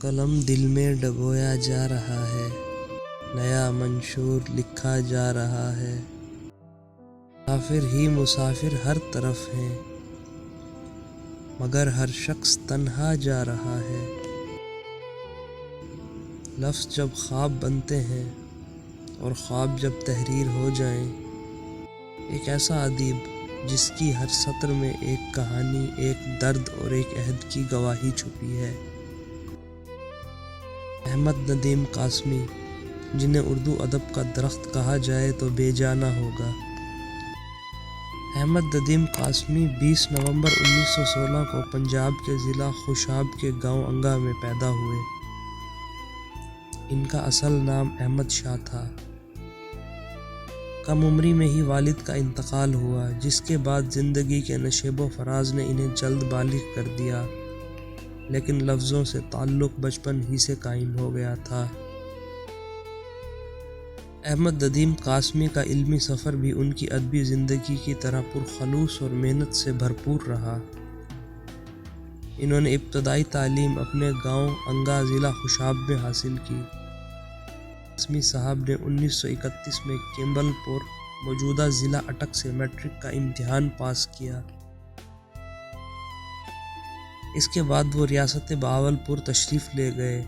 قلم دل میں ڈبویا جا رہا ہے، نیا منشور لکھا جا رہا ہے۔ مسافر ہی مسافر ہر طرف ہیں، مگر ہر شخص تنہا جا رہا ہے۔ لفظ جب خواب بنتے ہیں اور خواب جب تحریر ہو جائیں، ایک ایسا ادیب جس کی ہر سطر میں ایک کہانی، ایک درد اور ایک عہد کی گواہی چھپی ہے۔ احمد ندیم قاسمی، جنہیں اردو ادب کا درخت کہا جائے تو بے جا نہ ہوگا۔ احمد ندیم قاسمی 20 نومبر 1916 کو پنجاب کے ضلع خوشاب کے گاؤں انگا میں پیدا ہوئے۔ ان کا اصل نام احمد شاہ تھا۔ کم عمری میں ہی والد کا انتقال ہوا، جس کے بعد زندگی کے نشیب و فراز نے انہیں جلد بالغ کر دیا، لیکن لفظوں سے تعلق بچپن ہی سے قائم ہو گیا تھا۔ احمد ندیم قاسمی کا علمی سفر بھی ان کی ادبی زندگی کی طرح پرخلوص اور محنت سے بھرپور رہا۔ انہوں نے ابتدائی تعلیم اپنے گاؤں انگا ضلع خوشاب میں حاصل کی۔ قاسمی صاحب نے 1931 میں کیمبل پور موجودہ ضلع اٹک سے میٹرک کا امتحان پاس کیا۔ اس کے بعد وہ ریاست بہاولپور تشریف لے گئے،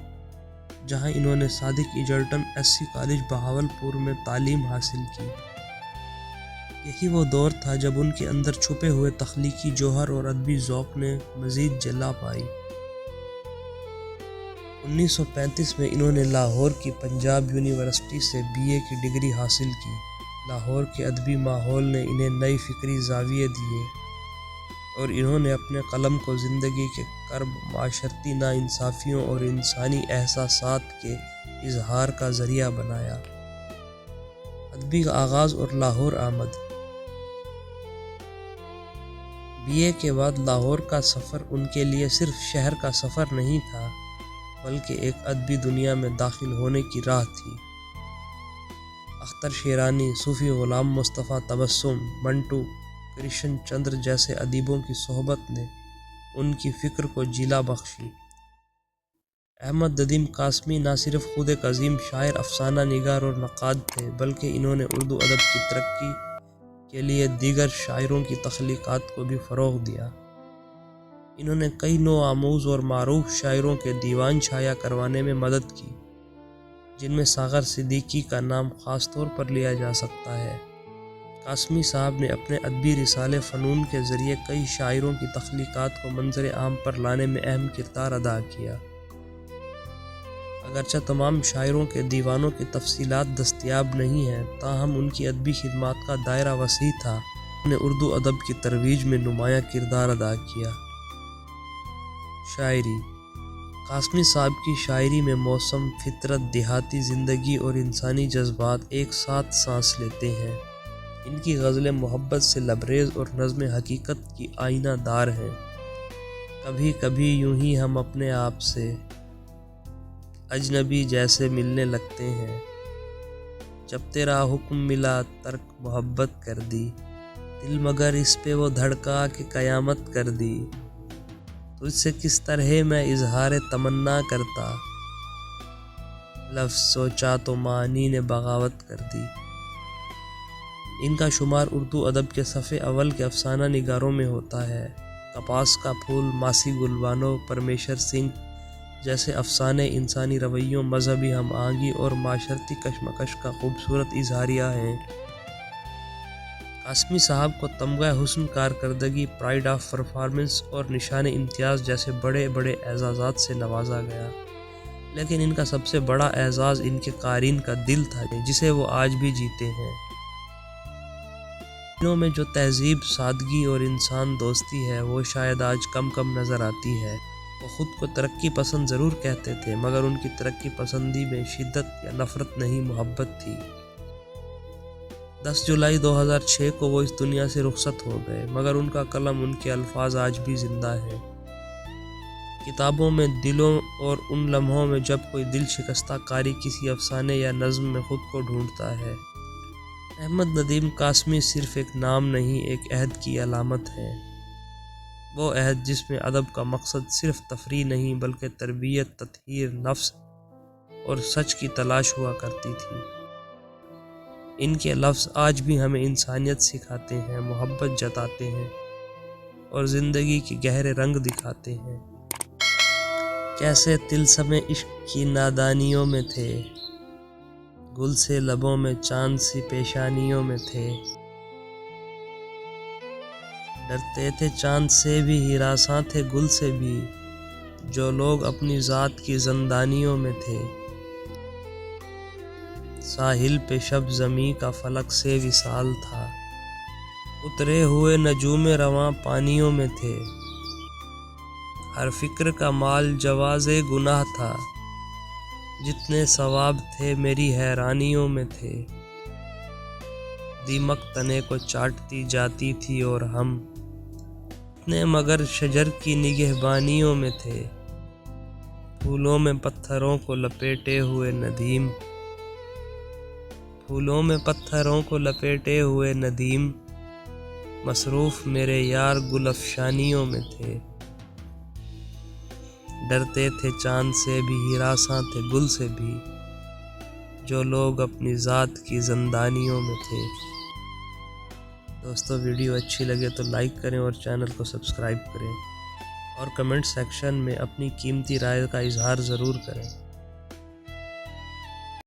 جہاں انہوں نے صادق ایجرٹن SC کالج بہاولپور میں تعلیم حاصل کی۔ یہی وہ دور تھا جب ان کے اندر چھپے ہوئے تخلیقی جوہر اور ادبی ذوق نے مزید جلا پائی۔ 1935 میں انہوں نے لاہور کی پنجاب یونیورسٹی سے BA کی ڈگری حاصل کی۔ لاہور کے ادبی ماحول نے انہیں نئی فکری زاویے دیے اور انہوں نے اپنے قلم کو زندگی کے کرب، معاشرتی ناانصافیوں اور انسانی احساسات کے اظہار کا ذریعہ بنایا۔ ادبی آغاز اور لاہور آمد۔ BA کے بعد لاہور کا سفر ان کے لیے صرف شہر کا سفر نہیں تھا، بلکہ ایک ادبی دنیا میں داخل ہونے کی راہ تھی۔ اختر شیرانی، صوفی غلام مصطفیٰ تبسم، منٹو، کرشن چندر جیسے ادیبوں کی صحبت نے ان کی فکر کو جیلا بخشی۔ احمد ندیم قاسمی نہ صرف خود ایک عظیم شاعر، افسانہ نگار اور نقاد تھے، بلکہ انہوں نے اردو ادب کی ترقی کے لیے دیگر شاعروں کی تخلیقات کو بھی فروغ دیا۔ انہوں نے کئی نو آموز اور معروف شاعروں کے دیوان شائع کروانے میں مدد کی، جن میں ساغر صدیقی کا نام خاص طور پر لیا جا سکتا ہے۔ قاسمی صاحب نے اپنے ادبی رسالے فنون کے ذریعے کئی شاعروں کی تخلیقات کو منظر عام پر لانے میں اہم کردار ادا کیا۔ اگرچہ تمام شاعروں کے دیوانوں کی تفصیلات دستیاب نہیں ہیں، تاہم ان کی ادبی خدمات کا دائرہ وسیع تھا۔ انہوں نے اردو ادب کی ترویج میں نمایاں کردار ادا کیا۔ شاعری۔ قاسمی صاحب کی شاعری میں موسم، فطرت، دیہاتی زندگی اور انسانی جذبات ایک ساتھ سانس لیتے ہیں۔ ان کی غزلیں محبت سے لبریز اور نظم حقیقت کی آئینہ دار ہیں۔ کبھی کبھی یوں ہی ہم اپنے آپ سے اجنبی جیسے ملنے لگتے ہیں، جب تیرا حکم ملا ترک محبت کر دی، دل مگر اس پہ وہ دھڑکا کہ قیامت کر دی، تجھ سے کس طرح میں اظہار تمنا کرتا، لفظ سوچا تو معنی نے بغاوت کر دی۔ ان کا شمار اردو ادب کے صف اول کے افسانہ نگاروں میں ہوتا ہے۔ کپاس کا پھول، ماسی گلبانو، پرمیشر سنگھ جیسے افسانے انسانی رویوں، مذہبی ہم آہنگی اور معاشرتی کشمکش کا خوبصورت اظہاریہ ہیں۔ قاسمی صاحب کو تمغہ حسن کارکردگی، پرائڈ آف پرفارمنس اور نشان امتیاز جیسے بڑے بڑے اعزازات سے نوازا گیا، لیکن ان کا سب سے بڑا اعزاز ان کے قارئین کا دل تھا، جسے وہ آج بھی جیتے ہیں۔ انہوں میں جو تہذیب، سادگی اور انسان دوستی ہے، وہ شاید آج کم نظر آتی ہے۔ وہ خود کو ترقی پسند ضرور کہتے تھے، مگر ان کی ترقی پسندی میں شدت یا نفرت نہیں، محبت تھی۔ 10 جولائی 2006 کو وہ اس دنیا سے رخصت ہو گئے، مگر ان کا قلم، ان کے الفاظ آج بھی زندہ ہیں۔ کتابوں میں دلوں اور ان لمحوں میں جب کوئی دل شکستہ قاری کسی افسانے یا نظم میں خود کو ڈھونڈتا ہے۔ احمد ندیم قاسمی صرف ایک نام نہیں، ایک عہد کی علامت ہے۔ وہ عہد جس میں ادب کا مقصد صرف تفریح نہیں بلکہ تربیت، تطہیر نفس اور سچ کی تلاش ہوا کرتی تھی۔ ان کے لفظ آج بھی ہمیں انسانیت سکھاتے ہیں، محبت جتاتے ہیں اور زندگی کے گہرے رنگ دکھاتے ہیں۔ کیسے طلسم عشق کی نادانیوں میں تھے، گل سے لبوں میں چاند سی پیشانیوں میں تھے۔ ڈرتے تھے چاند سے بھی، ہراساں تھے گل سے بھی، جو لوگ اپنی ذات کی زندانیوں میں تھے۔ ساحل پہ شب زمیں کا فلک سے وصال تھا، اترے ہوئے نجوم رواں پانیوں میں تھے۔ ہر فکر کا مال جواز گناہ تھا، جتنے ثواب تھے میری حیرانیوں میں تھے۔ دیمک تنے کو چاٹتی جاتی تھی اور ہم اتنے مگر شجر کی نگہبانیوں میں تھے۔ پھولوں میں پتھروں کو لپیٹے ہوئے ندیم، پھولوں میں پتھروں کو لپیٹے ہوئے ندیم، مصروف میرے یار گل افشانیوں میں تھے۔ ڈرتے تھے چاند سے بھی، ہراساں تھے گل سے بھی، جو لوگ اپنی ذات کی زندانیوں میں تھے۔ دوستو ویڈیو اچھی لگے تو لائک کریں اور چینل کو سبسکرائب کریں اور کمنٹ سیکشن میں اپنی قیمتی رائے کا اظہار ضرور کریں۔